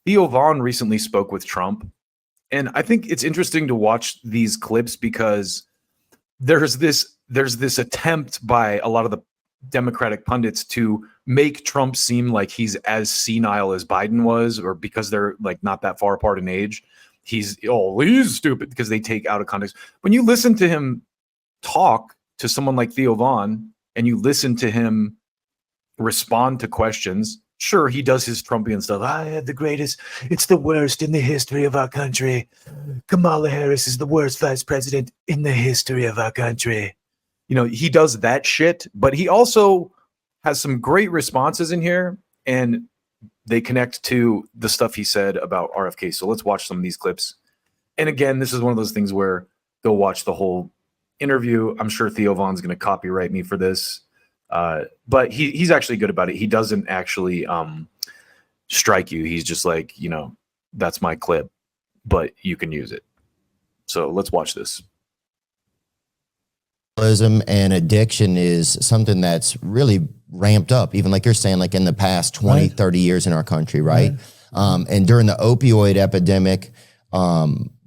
Theo Vaughn recently spoke with Trump, and I think it's interesting to watch these clips because there's this attempt by a lot of the Democratic pundits to make Trump seem like he's as senile as Biden was, or because they're like not that far apart in age, he's stupid because they take out of context. When you listen to him talk to someone like Theo Vaughn and you listen to him respond to questions, sure, he does his Trumpian stuff. I had the greatest, it's the worst in the history of our country. Kamala Harris is the worst vice president in the history of our country. You know, he does that shit, but he also has some great responses in here, and they connect to the stuff he said about RFK. So let's watch some of these clips. And again, this is one of those things where go watch the whole interview. I'm sure Theo Vaughn's going to copyright me for this. But he's actually good about it. He doesn't actually strike you. He's just like, you know, that's my clip, but you can use it. So let's watch this. And addiction is something that's really ramped up, even like you're saying, like in the past 20, 30 years in our country, right? And during the opioid epidemic,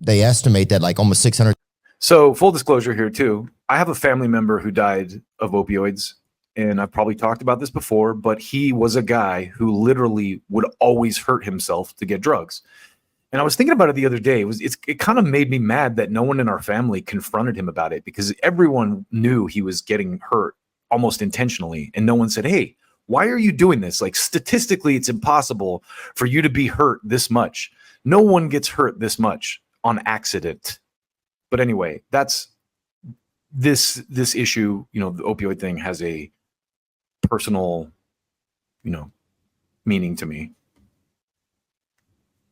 they estimate that like almost 600. So full disclosure here too, I have a family member who died of opioids. And I've probably talked about this before, but he was a guy who literally would always hurt himself to get drugs. And I was thinking about it the other day. It kind of made me mad that no one in our family confronted him about it, because everyone knew he was getting hurt almost intentionally. And no one said, hey, why are you doing this? Like, statistically, it's impossible for you to be hurt this much. No one gets hurt this much on accident. But anyway, that's this issue, you know, the opioid thing has a personal, you know, meaning to me.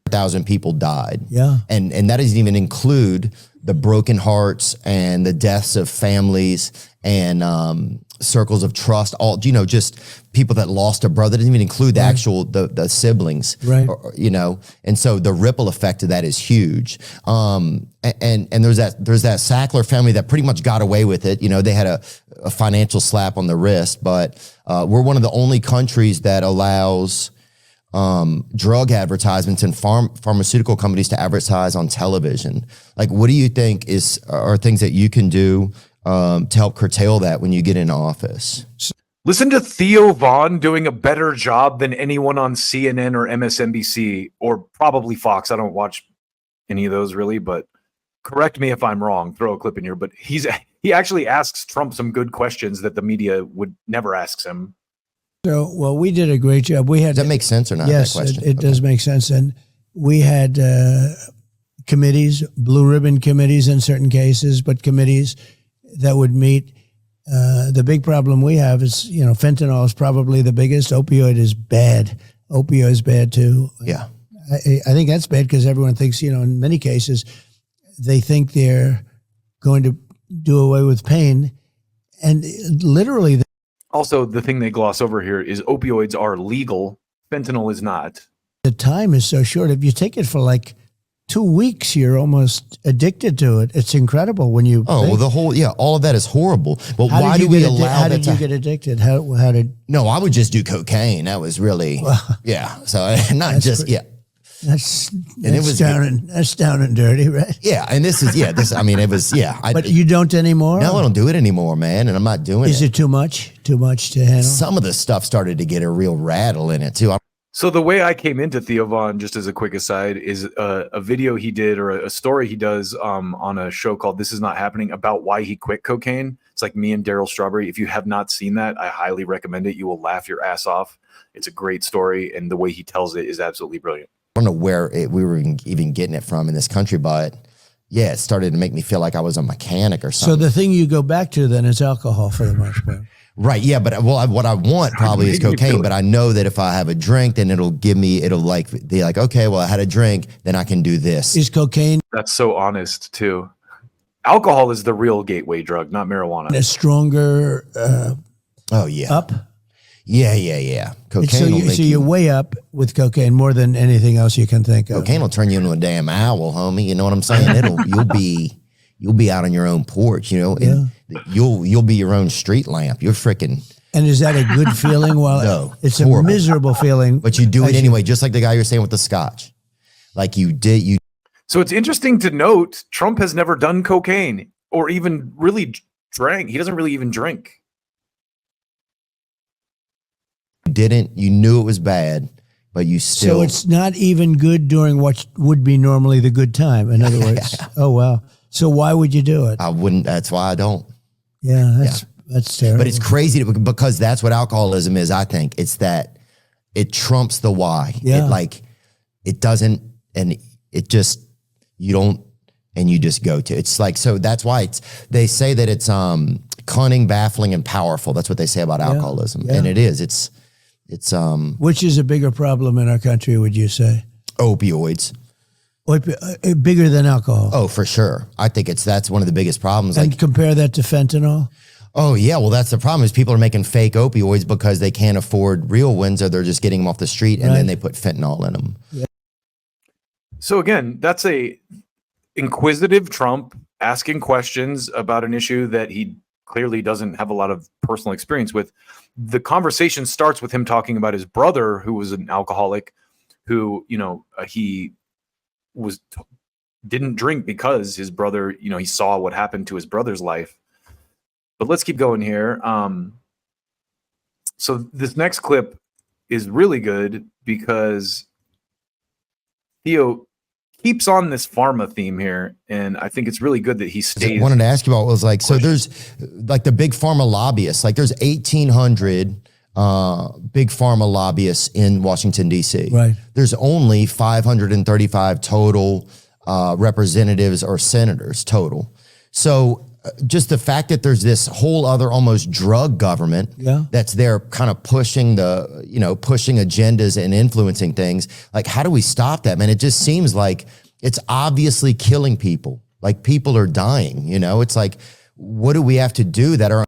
1,000 people died. Yeah. And that doesn't even include the broken hearts and the deaths of families and circles of trust, all, you know, just people that lost a brother. Doesn't even include the actual the siblings, right? Or, you know, and so the ripple effect of that is huge. And there's that Sackler family that pretty much got away with it. You know, they had a financial slap on the wrist, but we're one of the only countries that allows drug advertisements and pharmaceutical companies to advertise on television. Like, what do you think are things that you can do to help curtail that when you get in office? Listen to Theo Vaughn doing a better job than anyone on CNN or MSNBC or probably Fox. I don't watch any of those really, but correct me if I'm wrong. Throw a clip in here. But he actually asks Trump some good questions that the media would never ask him. So, well, we did a great job. We had. Does that make sense or not? Yes, it does make sense. And we had committees, blue ribbon committees in certain cases, but committees that would meet. The big problem we have is, you know, fentanyl is probably the biggest. Opioid is bad. Opioid is bad too. Yeah. I think that's bad because everyone thinks, you know, in many cases, they think they're going to do away with pain. And literally. Also, the thing they gloss over here is opioids are legal. Fentanyl is not. The time is so short. If you take it for like 2 weeks, you're almost addicted to it. It's incredible when you. Oh, well, all of that is horrible. But why do we allow that? How did you get addicted? How did? No, I would just do cocaine. That was really, yeah. So not just, yeah. That's down and dirty, right? Yeah, and this. I mean, it was, yeah. But you don't anymore? No, I don't do it anymore, man, and I'm not doing it. Is it too much? Too much to handle? Some of the stuff started to get a real rattle in it too. So the way I came into Theo Vaughn, just as a quick aside, is a video he did or a story he does on a show called This Is Not Happening about why he quit cocaine. It's like Me and Daryl Strawberry. If you have not seen that, I highly recommend it. You will laugh your ass off. It's a great story, and the way he tells it is absolutely brilliant. I don't know where we were even getting it from in this country, but yeah, it started to make me feel like I was a mechanic or something. So the thing you go back to then is alcohol for the most part. Right, yeah, but what I want probably is cocaine, but I know that if I have a drink, then it'll like, be like, okay, well, I had a drink, then I can do this. Is cocaine? That's so honest too. Alcohol is the real gateway drug, not marijuana. A stronger oh yeah. Up? Yeah. Cocaine so you're way up with cocaine more than anything else you can think of. Cocaine will turn you into a damn owl, homie. You know what I'm saying? You'll be out on your own porch, you know, and you'll be your own street lamp. You're freaking. And is that a good feeling? Well, no, it's horrible. A miserable feeling. But you do it anyway, just like the guy you're saying with the scotch. Like you So it's interesting to note Trump has never done cocaine or even really drank. He doesn't really even drink. you knew it was bad, but you still. So it's not even good during what would be normally the good time. In other words, oh wow. So why would you do it? I wouldn't. That's why I don't. Yeah, that's terrible. But it's crazy because that's what alcoholism is. I think it's that it trumps the why. Yeah. It doesn't, and it just, you don't, and you just go to. It's like, so that's why they say that it's cunning, baffling, and powerful. That's what they say about alcoholism, and it is. It's Which is a bigger problem in our country, would you say? opioids. Bigger than alcohol. Oh, for sure. I think that's one of the biggest problems. And compare that to fentanyl. Oh yeah, well that's the problem is people are making fake opioids because they can't afford real ones, or they're just getting them off the street and then they put fentanyl in them. Yeah. So again, that's a inquisitive Trump asking questions about an issue that he clearly doesn't have a lot of personal experience with. The conversation starts with him talking about his brother, who was an alcoholic, who, he didn't drink because his brother, he saw what happened to his brother's life. But let's keep going here. So this next clip is really good because Theo keeps on this pharma theme here, and I think it's really good that he stays. I wanted to ask you about was like, so there's like the big pharma lobbyists, like there's 1,800 big pharma lobbyists in Washington, D.C. Right. There's only 535 total representatives or senators total. So just the fact that there's this whole other almost drug government that's there kind of pushing pushing agendas and influencing things. Like, how do we stop that, man? It just seems like it's obviously killing people. Like people are dying, it's like, what do we have to do that are.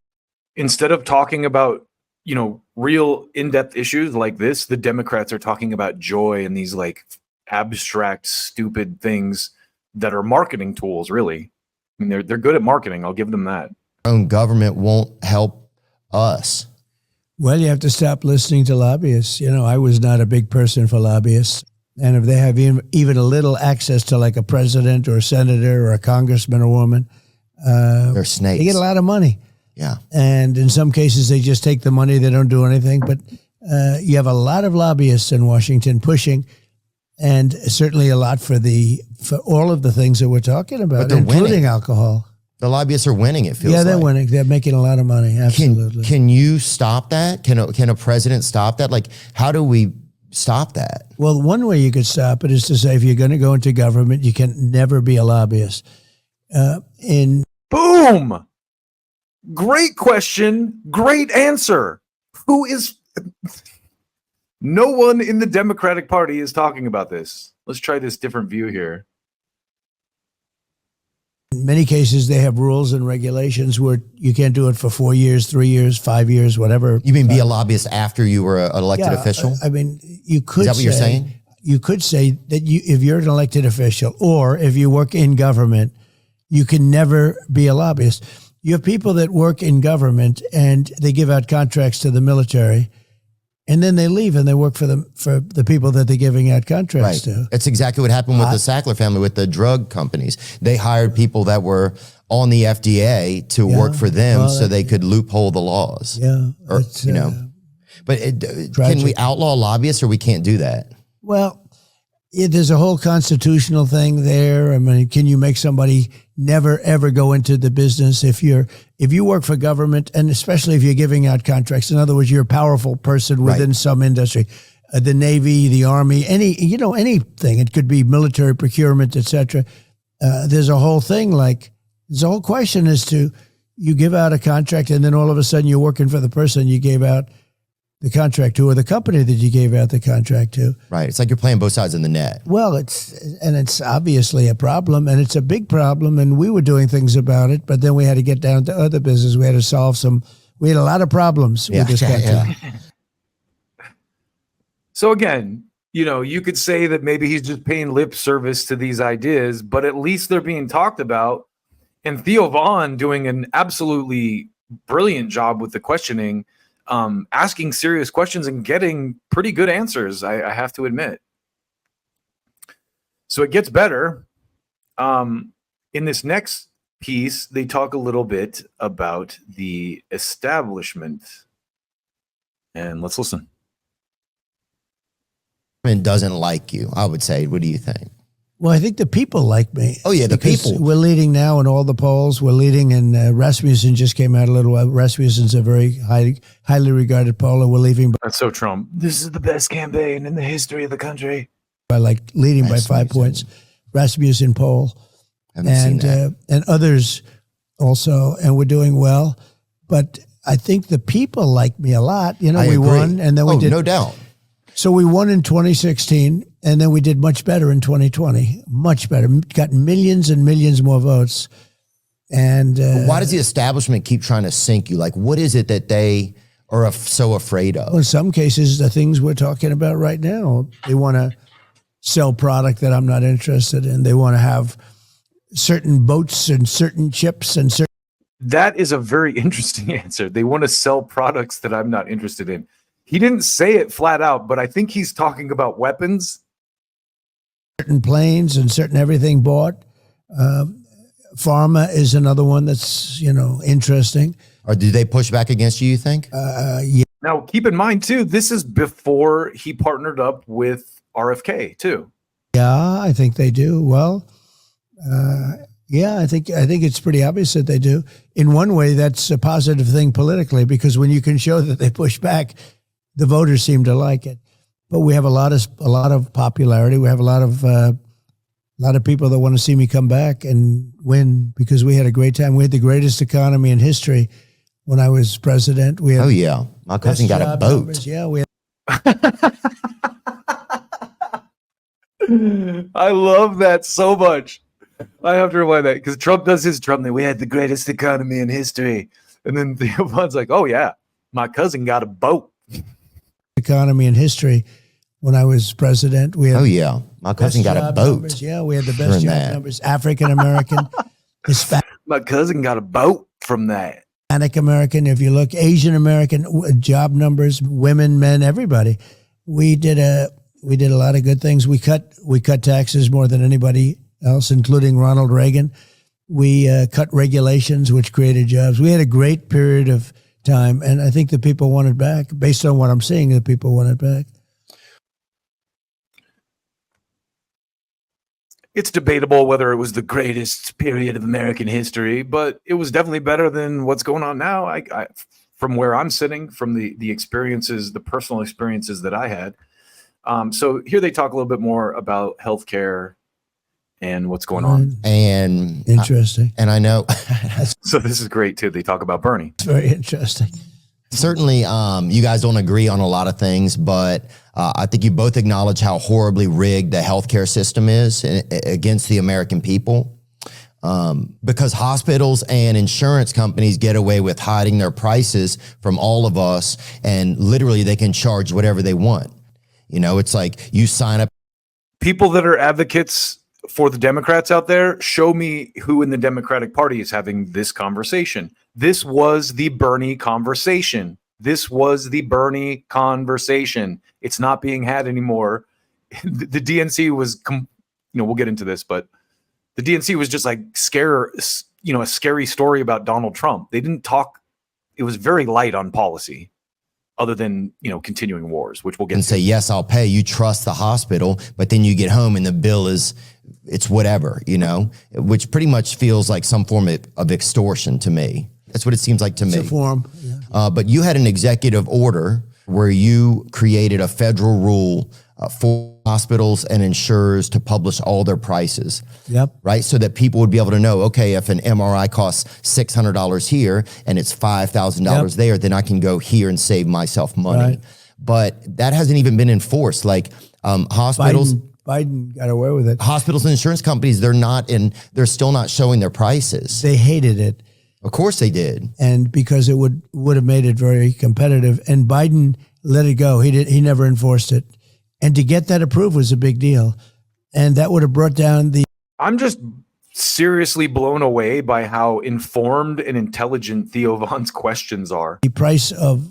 Instead of talking about, real in-depth issues like this, the Democrats are talking about joy and these like abstract, stupid things that are marketing tools, really. I mean, they're good at marketing. I'll give them that. Own government won't help us. Well, you have to stop listening to lobbyists. I was not a big person for lobbyists. And if they have even a little access to like a president or a senator or a congressman or woman, they're snakes. They get a lot of money. Yeah. And in some cases, they just take the money. They don't do anything. But you have a lot of lobbyists in Washington pushing, and certainly a lot for all of the things that we're talking about, including winning. Alcohol. The lobbyists are winning, it feels like. Yeah, they're winning. They're making a lot of money, absolutely. Can you stop that? Can a president stop that? Like, how do we stop that? Well, one way you could stop it is to say if you're going to go into government, you can never be a lobbyist. Boom! Great question. Great answer. Who is... No one in the Democratic Party is talking about this. Let's try this different view here. In many cases, they have rules and regulations where you can't do it for 4 years, 3 years, 5 years, whatever. You mean be a lobbyist after you were an elected official? I mean, you could Is that what you're saying? You could say that if you're an elected official or if you work in government, you can never be a lobbyist. You have people that work in government and they give out contracts to the military, and then they leave and they work for the people that they're giving out contracts to. That's exactly what happened with the Sackler family, with the drug companies. They hired people that were on the FDA to work for them so they could loophole the laws. Yeah. But can we outlaw lobbyists, or we can't do that? Well, there's a whole constitutional thing there. I mean, can you make somebody never, ever go into the business if you work for government, and especially if you're giving out contracts? In other words, you're a powerful person within some industry, the Navy, the Army, anything. It could be military procurement, etc. There's a whole thing there's a whole question as to you give out a contract and then all of a sudden you're working for the person you gave out the contract to, or the company that you gave out the contract to. Right. It's like you're playing both sides of the net. Well, it's obviously a problem, and it's a big problem, and we were doing things about it, but then we had to get down to other business. We had to we had a lot of problems with this country. Yeah. So again, you could say that maybe he's just paying lip service to these ideas, but at least they're being talked about. And Theo Vaughn doing an absolutely brilliant job with the questioning, asking serious questions and getting pretty good answers, I have to admit. So it gets better. In this next piece, they talk a little bit about the establishment. And let's listen. Doesn't like you, I would say. What do you think? Well, I think the people like me. Oh, yeah, the because people. We're leading now in all the polls. We're leading, and Rasmussen just came out a little while. Rasmussen's a very highly regarded poller. We're leading That's so Trump. This is the best campaign in the history of the country. by leading by 5 Rasmussen. points. Rasmussen poll. Haven't seen that. And others also, and we're doing well. But I think the people like me a lot. You know, I we agree. won, and then we did. No doubt. So we won in 2016, and then we did much better in 2020. Much better. Got millions and millions more votes. And Why does the establishment keep trying to sink you? Like, what is it that they are so afraid of? in some cases, the things we're talking about right now, they want to sell product that I'm not interested in. They want to have certain boats and certain chips and certain. That is a very interesting answer. They want to sell products that I'm not interested in. He didn't say it flat out, but I think he's talking about weapons. Certain planes and certain everything bought. Pharma is another one that's, interesting. Or do they push back against you think? Yeah. Now, keep in mind, too, this is before he partnered up with RFK, too. Yeah, I think they do. Well, yeah, I think it's pretty obvious that they do. In one way, that's a positive thing politically, because when you can show that they push back, the voters seem to like it. But we have a lot of popularity. We have a lot of people that want to see me come back and win, because we had a great time. We had the greatest economy in history when I was president. We had Oh, yeah. My cousin got a job boat. numbers. Yeah, we had I love that so much. I have to rewind that because Trump does his Trump thing. We had the greatest economy in history. And then Theo Von's like, oh, yeah, my cousin got a boat. economy in history when I was president. We had Oh, yeah. My cousin best got a job boat. numbers. Yeah, we had the During best job that. numbers. African American, Hispanic My cousin got a boat from that. American. If you look, Asian American job numbers, women, men, everybody. We did a lot of good things. We cut taxes more than anybody else, including Ronald Reagan. We cut regulations, which created jobs. We had a great period of time, and I think the people want it back. Based on what I'm seeing, the people want it back. It's debatable whether it was the greatest period of American history, but it was definitely better than what's going on now. I from where I'm sitting, from the experiences, the personal experiences that I had. So here they talk a little bit more about healthcare and what's going on. And Interesting. and I know So this is great too. They talk about Bernie. It's very interesting. certainly you guys don't agree on a lot of things, but I think you both acknowledge how horribly rigged the healthcare system is against the American people. Because hospitals and insurance companies get away with hiding their prices from all of us, and literally they can charge whatever they want. It's like you sign up. People that are advocates for the Democrats out there, show me who in the Democratic Party is having this conversation. This was the Bernie conversation. This was the Bernie conversation. It's not being had anymore. The DNC was, we'll get into this, but the DNC was just like a scary story about Donald Trump. They didn't talk. It was very light on policy, other than, continuing wars, which we'll get And to. say, yes, I'll pay. You trust the hospital, but then you get home and the bill it's whatever, which pretty much feels like some form of extortion to me. That's what it seems like to me. It's a form. Yeah. But you had an executive order where you created a federal rule for hospitals and insurers to publish all their prices. Yep. Right? So that people would be able to know, okay, if an MRI costs $600 here and it's $5,000 there, then I can go here and save myself money. Right. But that hasn't even been enforced. Like hospitals, Biden got away with it. hospitals and insurance companies, they're still not showing their prices. They hated it. Of course they did. And because it would have made it very competitive, and Biden let it go. He never enforced it. And to get that approved was a big deal. And that would have brought down the I'm just seriously blown away by how informed and intelligent Theo Von's questions are. price of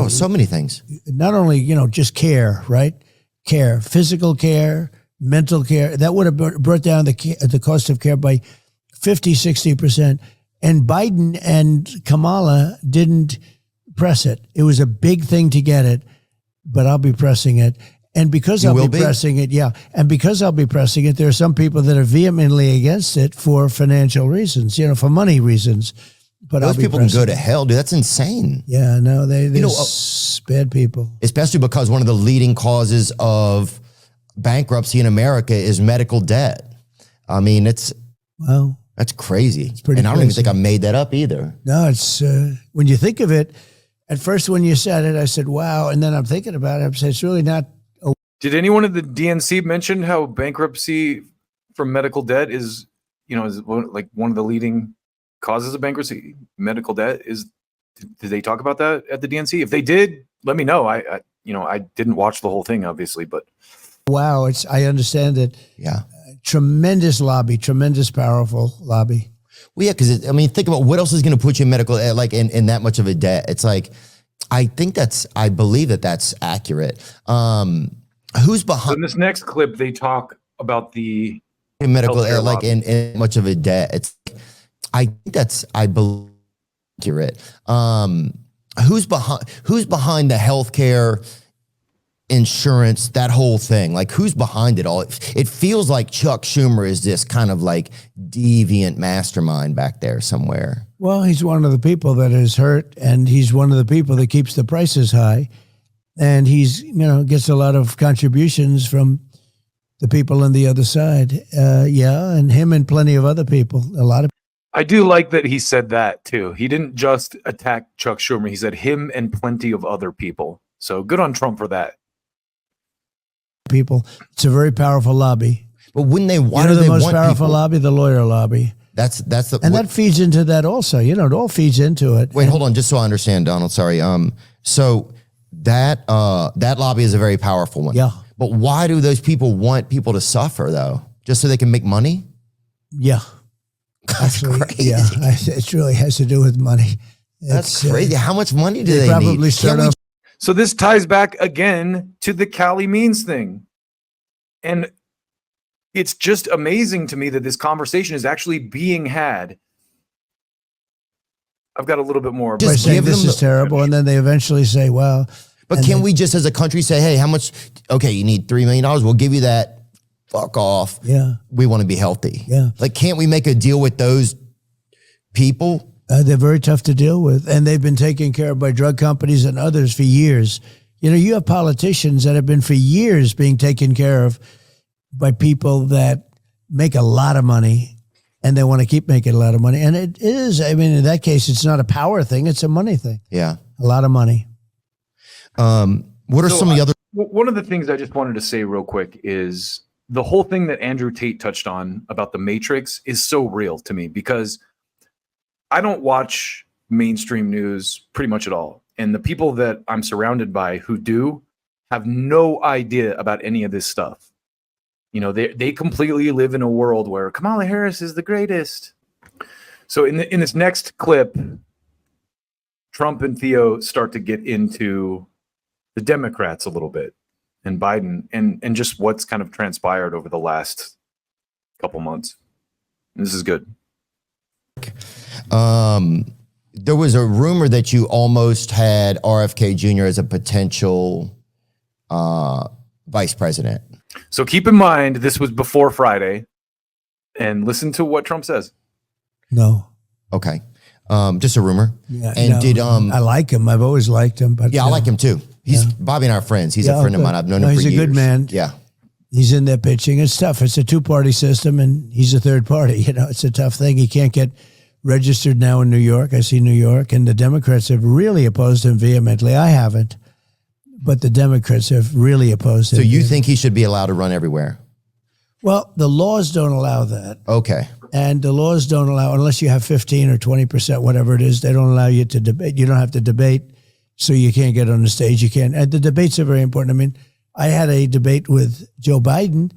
So many things. not only, just care, right? Care, physical care, mental care. That would have brought down the cost of care by 50, 60%. And Biden and Kamala didn't press it. It was a big thing to get it, but I'll be pressing it. And because I'll be pressing it, and because I'll be pressing it, there are some people that are vehemently against it for financial reasons, for money reasons. But those people can go to hell, dude. That's insane. Yeah, no, they're bad people. Especially because one of the leading causes of bankruptcy in America is medical debt. I mean, that's crazy. It's pretty. And I don't even think I made that up either. No, it's when you think of it. At first, when you said it, I said, "Wow," and then I'm thinking about it. I said, "It's really not." Did anyone at the DNC mention how bankruptcy from medical debt is like one of the leading causes of bankruptcy? Medical debt is. Did they talk about that at the DNC? If they did, let me know. I didn't watch the whole thing, obviously, but wow, I understand it. Yeah, tremendous lobby, tremendous powerful lobby. Well, yeah, because think about what else is going to put you in medical, like in that much of a debt. It's like, I believe that's accurate. Who's behind? So in this next clip, they talk about the medical, like in much of a debt. It's, I believe accurate. Who's behind the healthcare insurance, that whole thing? Like, who's behind it all? It feels like Chuck Schumer is this kind of like deviant mastermind back there somewhere. Well, he's one of the people that is hurt, and he's one of the people that keeps the prices high, and he's gets a lot of contributions from the people on the other side. And him and plenty of other people. A lot of. I do like that he said that too. He didn't just attack Chuck Schumer. He said him and plenty of other people. So good on Trump for that. People, it's a very powerful lobby. But wouldn't they? Why do they want the most powerful lobby? The lawyer lobby. That feeds into that also. It all feeds into it. Wait, hold on, just so I understand, Donald. Sorry. So that lobby is a very powerful one. Yeah. But why do those people want people to suffer though? Just so they can make money? Yeah. That's crazy. Yeah, it really has to do with money. That's crazy. How much money do they probably need? Start off. So this ties back again to the Cali Means thing. And it's just amazing to me that this conversation is actually being had. I've got a little bit more. Just saying this is terrible, and then they eventually say, well. But can we just as a country say, hey, how much? Okay, you need $3 million. We'll give you that. Fuck off. Yeah. We want to be healthy. Yeah. Like, can't we make a deal with those people? They're very tough to deal with, and they've been taken care of by drug companies and others for years. You have politicians that have been for years being taken care of by people that make a lot of money, and they want to keep making a lot of money. And it is, in that case, it's not a power thing, it's a money thing. Yeah. A lot of money. What are some of the other? One of the things I just wanted to say real quick is the whole thing that Andrew Tate touched on about the Matrix is so real to me, because I don't watch mainstream news pretty much at all. And the people that I'm surrounded by who do have no idea about any of this stuff. They completely live in a world where Kamala Harris is the greatest. So in this next clip, Trump and Theo start to get into the Democrats a little bit, and Biden, and just what's kind of transpired over the last couple months. This is good. There was a rumor that you almost had RFK Jr. as a potential vice president. So keep in mind, this was before Friday, and listen to what Trump says. No. Okay. Just a rumor. Yeah, and I like him. I've always liked him. But yeah, I like him too. Bobby and I are friends. He's a friend of mine. I've known him for years. He's a good man. Yeah. He's in there pitching. It's tough. It's a two-party system, and he's a third party. It's a tough thing. He can't get registered now in New York. I see New York, and the Democrats have really opposed him vehemently. I haven't, but the Democrats have really opposed him. So you think he should be allowed to run everywhere? Well, the laws don't allow that. Okay. And the laws don't allow, unless you have 15 or 20%, whatever it is, they don't allow you to debate. You don't have to debate, so you can't get on the stage. You can't. And the debates are very important. I had a debate with Joe Biden.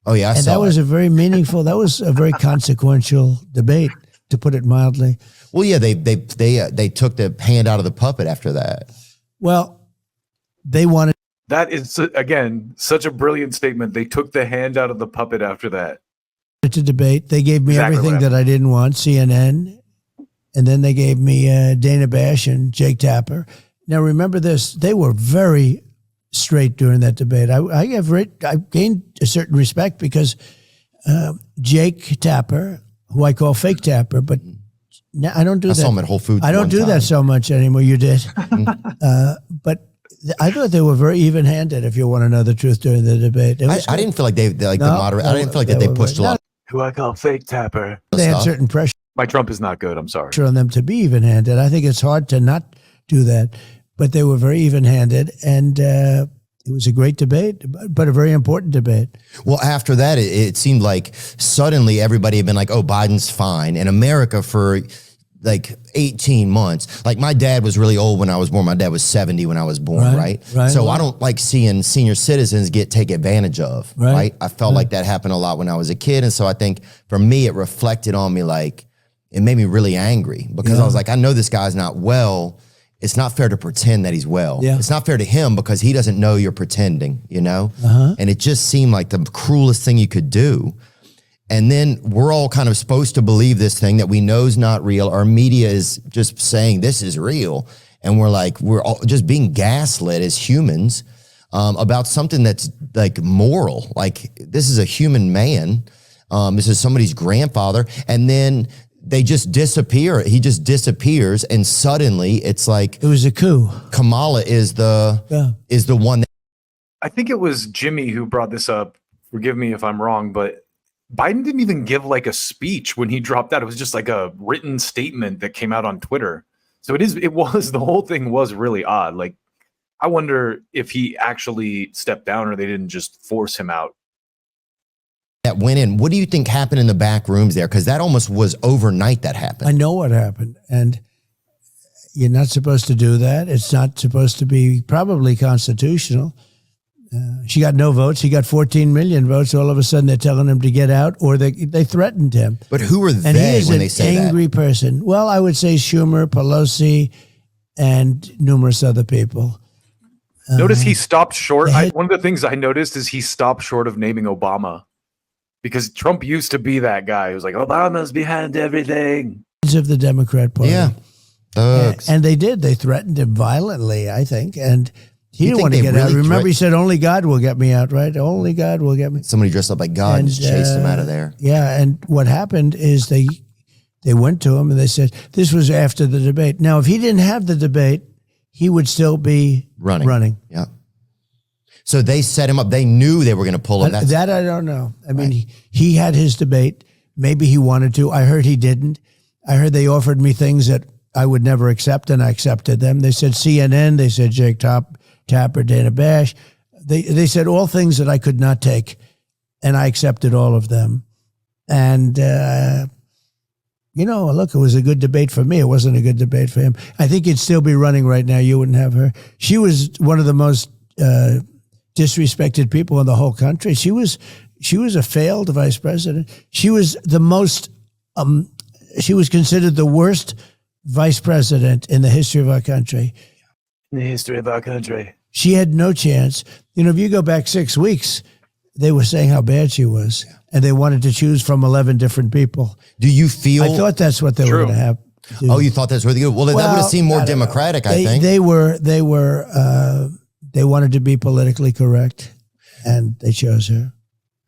Oh, yeah, and that was a very meaningful, that was a very consequential debate, to put it mildly. Well, yeah, they took the hand out of the puppet after that. Well, they wanted. That is, again, such a brilliant statement. They took the hand out of the puppet after that. To debate, they gave me Exactly everything that I didn't want, CNN, and then they gave me Dana Bash and Jake Tapper. Now remember this, they were very straight during that debate. I gained a certain respect because Jake Tapper, who I call fake Tapper, but now I don't do that. I saw him at Whole Foods. I don't do that so much anymore. You did. But I thought they were very even-handed, if you want to know the truth, during the debate. I didn't feel like they like the moderator. I didn't feel like that they pushed a lot. Who I call fake Tapper. They had certain pressure My Trump is not good. I'm sorry. on them to be even-handed. I think it's hard to not do that, but they were very even-handed, and it was a great debate, but a very important debate. Well, after that, it seemed like suddenly everybody had been like, "Oh, Biden's fine," in America for like 18 months. Like my dad was really old when I was born. My dad was 70 when I was born, right? So I don't like seeing senior citizens take advantage of, right? I felt like that happened a lot when I was a kid. And so I think for me, it reflected on me, like it made me really angry because I was like, I know this guy's not well. It's not fair to pretend that he's well. It's not fair to him because he doesn't know you're pretending, you know? And it just seemed like the cruelest thing you could do. And then we're all kind of supposed to believe this thing that we know is not real. Our media is just saying this is real. And we're all just being gaslit as humans about something that's like moral. Like this is a human man. This is somebody's grandfather. And then they just disappear. He just disappears. And suddenly it's like, it was a coup. Kamala is the one that I think it was Jimmy who brought this up. Forgive me if I'm wrong, but Biden didn't even give like a speech when he dropped out. It was just like a written statement that came out on Twitter. So the whole thing was really odd. Like, I wonder if he actually stepped down or they didn't just force him out. that went in. What do you think happened in the back rooms there? Because that almost was overnight that happened. I know what happened. And you're not supposed to do that. It's not supposed to be probably constitutional. She got no votes. He got 14 million votes. All of a sudden, they're telling him to get out, or they threatened him. But who were And he they is when an they say angry that? person. Well, I would say Schumer, Pelosi, and numerous other people. Notice he stopped short. One of the things I noticed is he stopped short of naming Obama, because Trump used to be that guy who was like, Obama's behind everything. Of the Democrat Party. Yeah. And they did. They threatened him violently, I think. And he didn't think want to they get out. really Remember, he said, only God will get me out, right? Only God will get me. Somebody dressed up like God and just chased him out of there. Yeah, and what happened is they went to him and they said, this was after the debate. Now, if he didn't have the debate, he would still be running. Yeah. So they set him up. They knew they were going to pull him. That I don't know. I mean, he had his debate. Maybe he wanted to. I heard he didn't. I heard they offered me things that I would never accept, and I accepted them. They said CNN. They said Jake Tapper, Dana Bash. They said all things that I could not take, and I accepted all of them. And, look, it was a good debate for me. It wasn't a good debate for him. I think he'd still be running right now. You wouldn't have her. She was one of the most disrespected people in the whole country. She was a failed vice president. She was the most, she was considered the worst vice president in the history of our country. In the history of our country. She had no chance. If you go back 6 weeks, they were saying how bad she was. And they wanted to choose from 11 different people. Do you feel? I thought that's what they were going to have. Oh, you thought that's really good? Well, that would have seemed more democratic, I think. They wanted to be politically correct, and they chose her.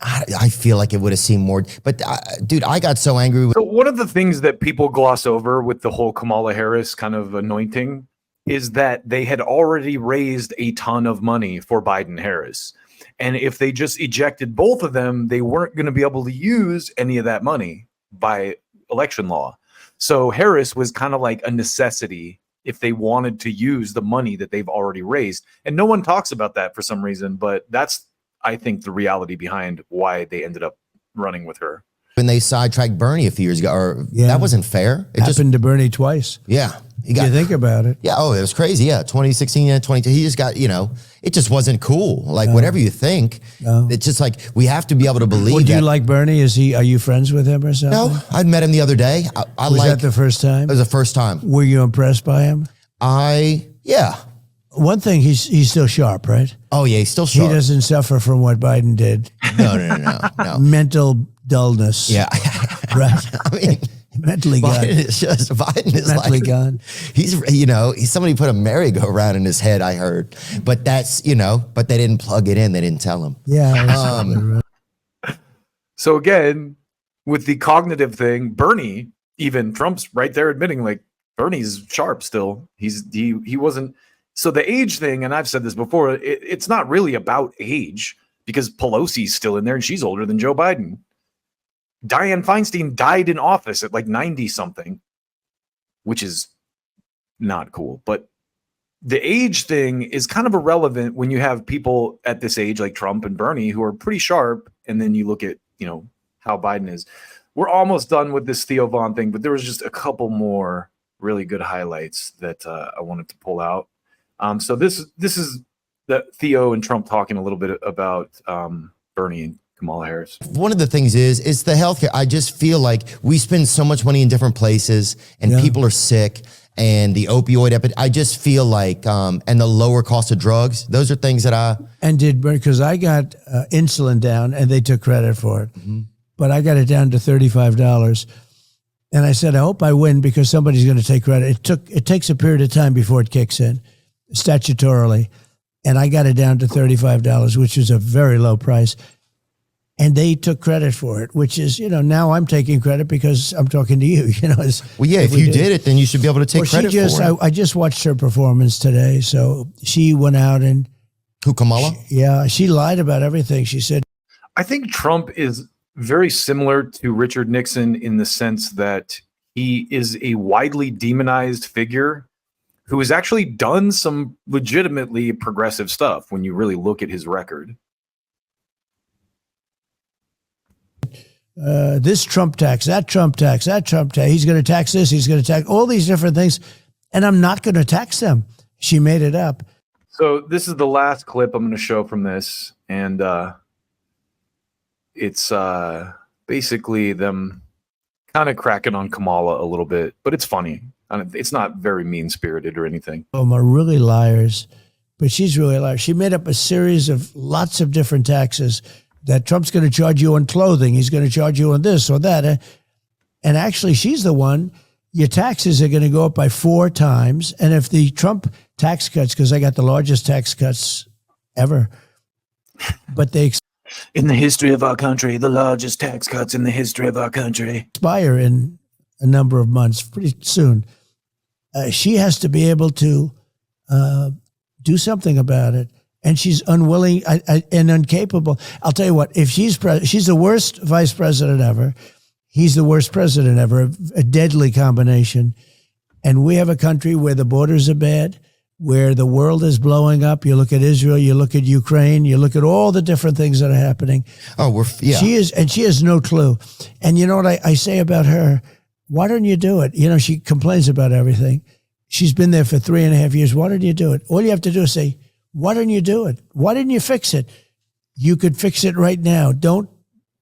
I feel like it would have seemed more, but dude, I got so angry. So one of the things that people gloss over with the whole Kamala Harris kind of anointing is that they had already raised a ton of money for Biden Harris. And if they just ejected both of them, they weren't going to be able to use any of that money by election law. So Harris was kind of like a necessity if they wanted to use the money that they've already raised. And no one talks about that for some reason, but that's, I think, the reality behind why they ended up running with her. When they sidetracked Bernie a few years ago, that wasn't fair. It happened to Bernie twice. Yeah. You think about it. Yeah. Oh, it was crazy. Yeah. 2016 and 22. He just got, it just wasn't cool. Like whatever you think, it's just like, we have to be able to believe. Would you like Bernie? Are you friends with him or something? No, I met him the other day. Was that the first time? It was the first time. Were you impressed by him? Yeah. One thing, he's still sharp, right? Oh yeah, he's still He sharp. doesn't suffer from what Biden did. No. Mental dullness. Yeah. Right. I mean, Mentally gone. Biden is Mentally like, gone. he's somebody put a merry-go-round in his head, I heard. But that's, but they didn't plug it in. They didn't tell him. Yeah. So again, with the cognitive thing, Bernie, even Trump's right there admitting like Bernie's sharp still. He wasn't. So the age thing, and I've said this before, it's not really about age because Pelosi's still in there and she's older than Joe Biden. Dianne Feinstein died in office at like 90 something, which is not cool. But the age thing is kind of irrelevant when you have people at this age like Trump and Bernie who are pretty sharp. And then you look at, how Biden is. We're almost done with this Theo Von thing, but there was just a couple more really good highlights that I wanted to pull out. So this is the Theo and Trump talking a little bit about Bernie and Kamala Harris. One of the things is the healthcare. I just feel like we spend so much money in different places and people are sick, and the opioid epidemic. I just feel like, and the lower cost of drugs, those are things that because I got insulin down and they took credit for it, but I got it down to $35. And I said, I hope I win because somebody's going to take credit. It takes a period of time before it kicks in statutorily. And I got it down to $35, which is a very low price. And they took credit for it, which is, now I'm taking credit because I'm talking to you, Well, yeah, if you did it, then you should be able to take credit for it. I just watched her performance today. So she went out and... Who, Kamala? She lied about everything. She said... I think Trump is very similar to Richard Nixon in the sense that he is a widely demonized figure who has actually done some legitimately progressive stuff when you really look at his record. This Trump tax, that Trump tax, that Trump tax. He's going to tax this. He's going to tax all these different things. And I'm not going to tax them. She made it up. So this is the last clip I'm going to show from this. And it's basically them kind of cracking on Kamala a little bit. But it's funny. It's not very mean-spirited or anything. Are really liars. But she's really a liar. She made up a series of lots of different taxes that Trump's going to charge you on clothing. He's going to charge you on this or that. And actually, she's the one. Your taxes are going to go up by 4 times. And if the Trump tax cuts, because I got the largest tax cuts ever, but they in the history of our country, the largest tax cuts in the history of our country expire in a number of months, pretty soon. She has to be able to do something about it. And she's unwilling and incapable. I'll tell you what, if she's the worst vice president ever. He's the worst president ever, a deadly combination. And we have a country where the borders are bad, where the world is blowing up. You look at Israel, you look at Ukraine, you look at all the different things that are happening. She has no clue. And you know what I say about her? Why don't you do it? She complains about everything. She's been there for 3.5 years. Why don't you do it? All you have to do is say, why didn't you do it? Why didn't you fix it? You could fix it right now. Don't,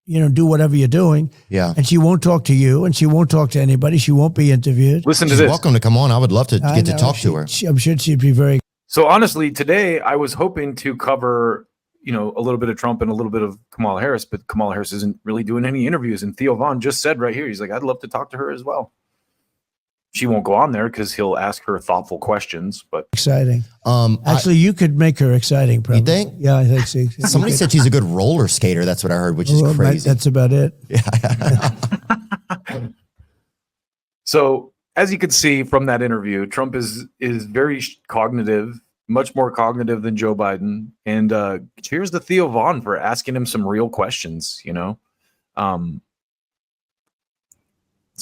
do whatever you're doing. Yeah. And she won't talk to you, and she won't talk to anybody. She won't be interviewed. Listen to She's this. welcome to come on. I would love to get to talk to her. I'm sure she'd be very... So honestly, today I was hoping to cover, a little bit of Trump and a little bit of Kamala Harris, but Kamala Harris isn't really doing any interviews. And Theo Von just said right here, he's like, I'd love to talk to her as well. She won't go on there because he'll ask her thoughtful questions. But exciting. Actually, you could make her exciting. Probably. You think? Yeah, I think so. Somebody said she's a good roller skater. That's what I heard, which is crazy. That's about it. Yeah. So as you can see from that interview, Trump is very cognitive, much more cognitive than Joe Biden. And cheers to Theo Von for asking him some real questions. Let's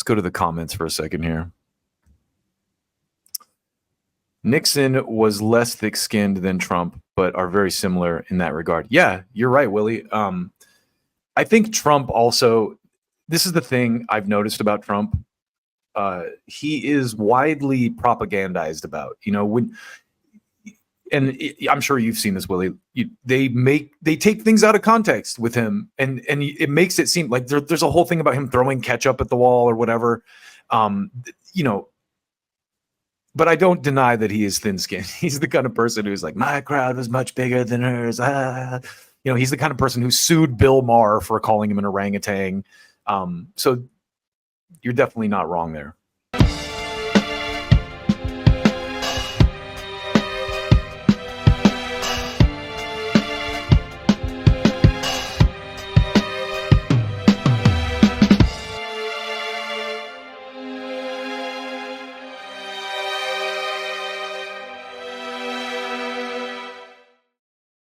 go to the comments for a second here. Nixon was less thick-skinned than Trump, but are very similar in that regard. Yeah, you're right, Willie. I think Trump also, this is the thing I've noticed about Trump. He is widely propagandized about, I'm sure you've seen this, Willie. They take things out of context with him, and it makes it seem like there's a whole thing about him throwing ketchup at the wall or whatever. But I don't deny that he is thin-skinned. He's the kind of person who's like, my crowd was much bigger than hers. He's the kind of person who sued Bill Maher for calling him an orangutan. So you're definitely not wrong there.